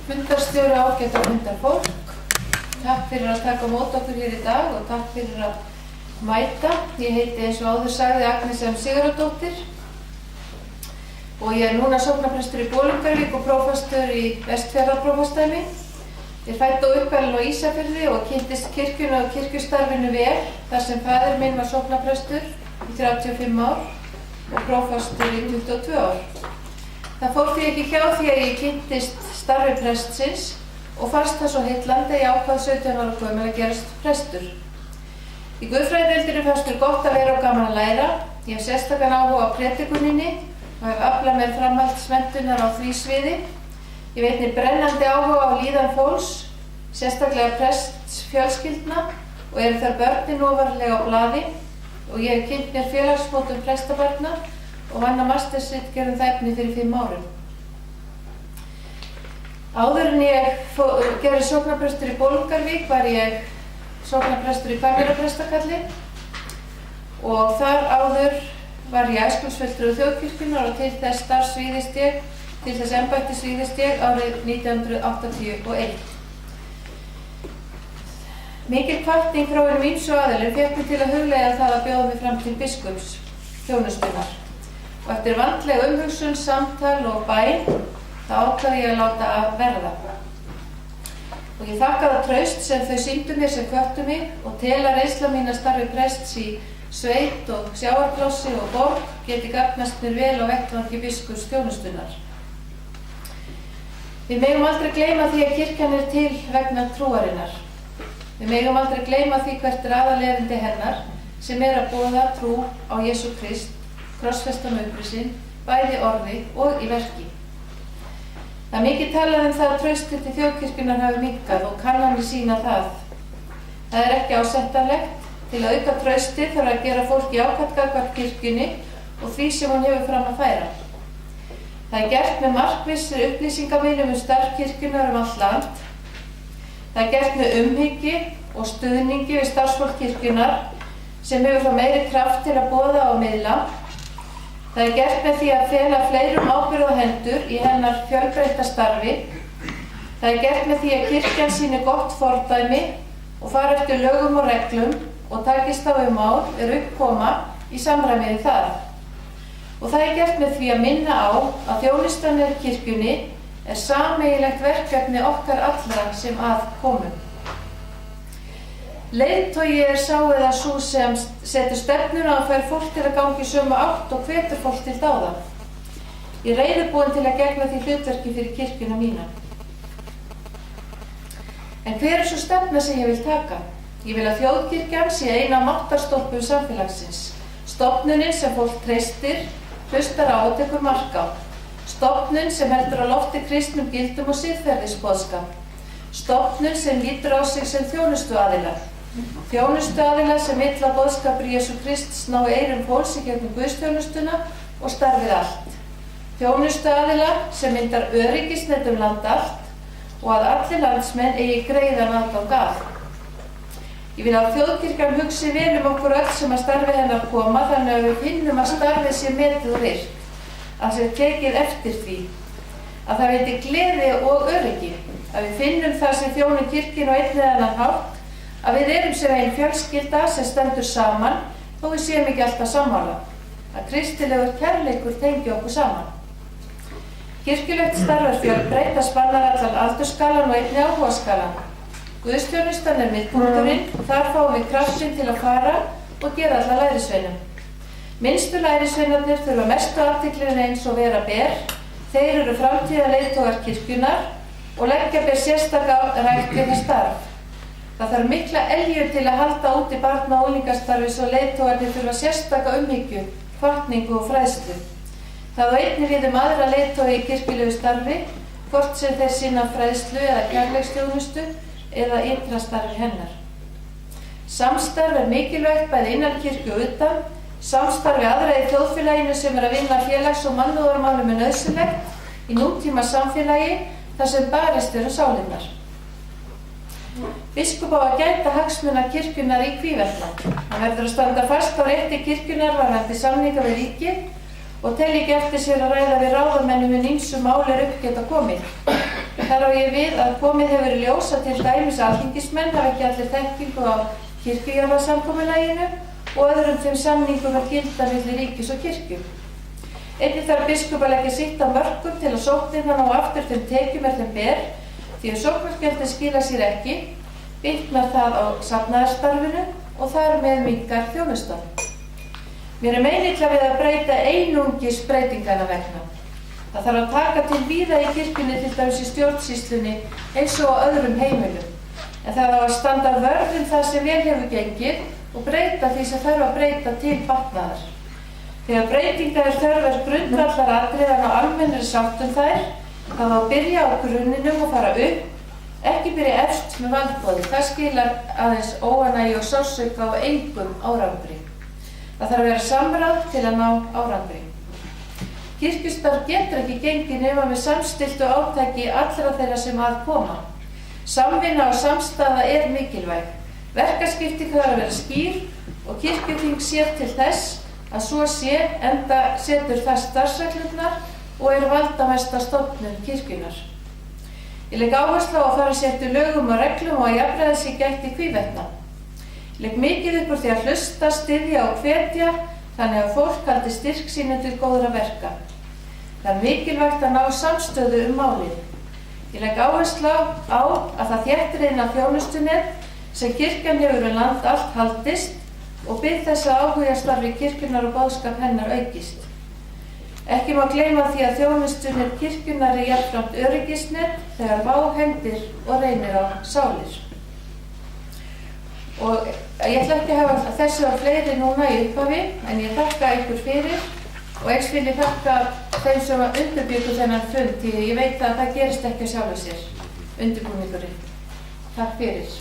Fundarstjóri ágætt og fundarfólk. Takk fyrir að taka á móti okkur hér í dag og takk fyrir að mæta. Ég heiti eins og áður sagði Agnes M. Sigurðardóttir og ég núna sóknarprestur í Bolungarvík og prófastur í Vestfjarðarprófastsdæmi. Ég fædd og uppalin á Ísafirði og kynntist kirkjunni og kirkjustarfinu vel þar sem faðir minn var sóknarprestur í 35 ár og prófastur í 22 ár. Það fór því ekki hjá því að ég kynntist starfi prestsins og fannst það svo heillandi að ég ákvað 17 ára gömul að gerast prestur. Í guðfræðideildinni fannst mér gott að vera og gaman að læra. Ég hef sérstakan áhuga á predikuninni og hef aflað mér framhaldsmenntunar á því sviði. Ég hef einnig brennandi áhuga á líðan fólks, sérstaklega prestsfjölskyldna og eru þar börnin ofarlega á blaði og ég hef kynnt mér félagsmótum prestabarna og vann að mastersritgerðum það efni fyrir 5 árum. Áður en ég gerði sóknarprestur í Bolungarvík var ég sóknarprestur í Hvalveraprestakalli og þar áður var ég æskulsfulltrúi þjóðkirkjunnar og til þess starfsvíðist ég, til þess embættis víðist ég árið 1981. Mikil hvatning frá hinum ýmsu aðilum fékk mig til að hugleiða það að bjóða mig fram til biskups þjónustunnar. Og eftir vandleg umhugsun, samtal og bæn, þá ákvað ég að láta að verða. Og ég þakka það traust sem þau sýndu mér sem hvöttu mig og tel að reynsla mín að starfi prests í sveit og sjávarplássi og borg geti gagnast mér vel á vettvangi biskups þjónustunnar. Við megum aldrei gleyma því að kirkjan er til vegna trúarinnar. Við megum aldrei gleyma því hvert er aðalerindi hennar sem er að boða trú á Jesú Krist, krossfestan upprisinn, bæði orði og í verki. Það er mikið talað það að traustið til þjóðkirkjunnar hafi minnkað og kannanir sýna það. Það er ekki ásættanlegt. Til að auka traustið þarf að gera fólki ákaft gagnvart kirkjunni og því sem hún hefur fram að færa. Það er gert með markvissri upplýsingamiðlum starf kirkjunnar allt land. Það er gert með umhyggju og stuðningi við starfsfólk kirkjunnar sem hefur þá meiri kraft til að boða og miðla. Það er gert með því að fela fleirum ábyrgð á hendur í hennar fjölbreytta starfi. Það er gert með því að kirkjan sýni gott fordæmi og fara eftir lögum og reglum og takist á mál uppkoma í samræmi við það. Og það er gert með því að minna á að þjónustan kirkjunni er sameiginlegt verkefni okkar allra sem að komum. Leiðtogi er sá eða sú sem setur stefnuna og fær fólk til að ganga í sömu átt og hvetur fólk til dáða. Ég er reiðubúin til að gegna því hlutverki fyrir kirkjuna mína. En hver er svo stefna sem ég vil taka? Ég vil að þjóðkirkjan sé ein af máttarstólpum samfélagsins. Stofnunin sem fólk treystir, hlustar á og tekur mark á. Stofnun sem heldur á lofti kristnum gildum og siðferðisboðskap. Stofnun sem lítur á sig sem þjónustuaðila. Þjónustuaðila sem illa boðskapur Jesú Krists ná eyrum fólks í gegnum guðsþjónustuna og starfið allt. Þjónustuaðila sem myndar öryggisnet land allt og að allir landsmenn eigi greiðan aðgang að. Ég vil að þjóðkirkjan hugsi vel okkur öll sem að starfi hennar koma þannig að við finnum að starfið sé metið og virkt, að sé tekið eftir því, að það veiti gleði og öryggi, að við finnum það sem þjónum kirkjun og einn eða annan hátt, að við erum sem ein fjölskylda sem stendur saman þó við séum ekki alltaf sammála, að kristilegur kærleikur tengi okkur saman. Kirkjulegt starf fjölbreytt að spannar allan aldursskalan og einnig áhugaskalan. Guðsþjónustan er miðpunkturinn og þar fáum við kraftinn til að fara og gera alla lærisveinum. Minnstu lærisveinarnir þurfa mestu athyglinni eins og vera ber. Þeir eru framtíðarleiðtogar kirkjunnar og leggja ber sérstaka rækt við það starf. Það þarf mikla elju til að halda úti barna- og unglingastarfi svo leiðtogarnir þurfa sérstaka umhyggju, hvatningu og fræðslu. Það á einnig við aðra leiðtogi í kirkjulegu starfi, hvort sem þeir sinna fræðslu eða kærleiksþjónustu eða ytra starfi hennar. Samstarf er mikilvægt bæði innan kirkju og utan. Samstarf við aðra í þjóðfélaginu sem er að vinna félags- og mannúðarmálum er nauðsynlegt í nútíma samfélagi þar sem barist eru sálinnar. Biskup á að gæta hagsmuna kirkjunnar í hvívetna. Hann verður að standa fast á rétti kirkjunnar varðandi samninga við ríkið og telja ekki eftir sér að ræða við ráðamenn um ýmsu mál upp geta komið. Þar á ég við að komið hefur í ljós að til dæmis alþingismenn hafa ekki allir þekkingu á kirkjujarðasamkomulaginu og öðrum þeim samningum að gilda milli ríkis og kirkju. Einnig þarf biskup að leggja sitt af mörkum til að sóknirnar ná aftur þeim tekjum þeim ber, því að sóknargjöldin skila sér ekki, bitnar það á safnaðarstarfinu og þar með minnkar þjónustan. Mér meinilla við að breyta einungis breytingana vegna. Það þarf að taka til víða í kirkjunni, til dæmis í stjórnsýslunni, eins og á öðrum heimilum. En það á að standa vörð það sem vel hefur gengið og breyta því sem þarf að breyta til batnaðar. Þegar breytingar þörf grundvallar atriðan á almennri sátt þær, það á að byrja á grunninum og fara upp, ekki byrja efst með valdboði. Það skilar aðeins óánægju og sársauka og engum árangri. Það þarf að vera samráð til að ná árangri. Kirkjustarf getur ekki gengið nema með samstilltu átaki allra þeirra sem að koma. Samvinna og samstaða mikilvæg. Verkaskipting þarf að vera skýr og kirkjuþing sér til þess að svo sé, enda setur það starfsreglurnar og valdamesta stofnun kirkjunnar. Ég legg áherslu á að fara setja lögum og reglum og að jafnræðis sé gætt í hvívetna. Ég legg mikið upp úr því að hlusta, styðja og hvetja þannig að fólk haldi styrk sínu til góðra verka. Það mikilvægt að ná samstöðu málin. Ég legg áherslu á að það þéttriðna þjónustunet sem kirkjan hefur land allt haldist og bið þess að áhugastarfi kirkjunnar og boðskap hennar aukist. Ekki má gleyma því að þjónustunet kirkjunnar jafnframt öryggisnet þegar vá hendir og reynir á sálir. Og ég ætla ekki að hafa þessu á fleiri núna í upphafi, en ég þakka ykkur fyrir og eins vil ég þakka þeim sem undirbjuggu þennan fund, því ég veit að það gerist ekki að sjálfu sér, undirbúningurinn. Takk fyrir.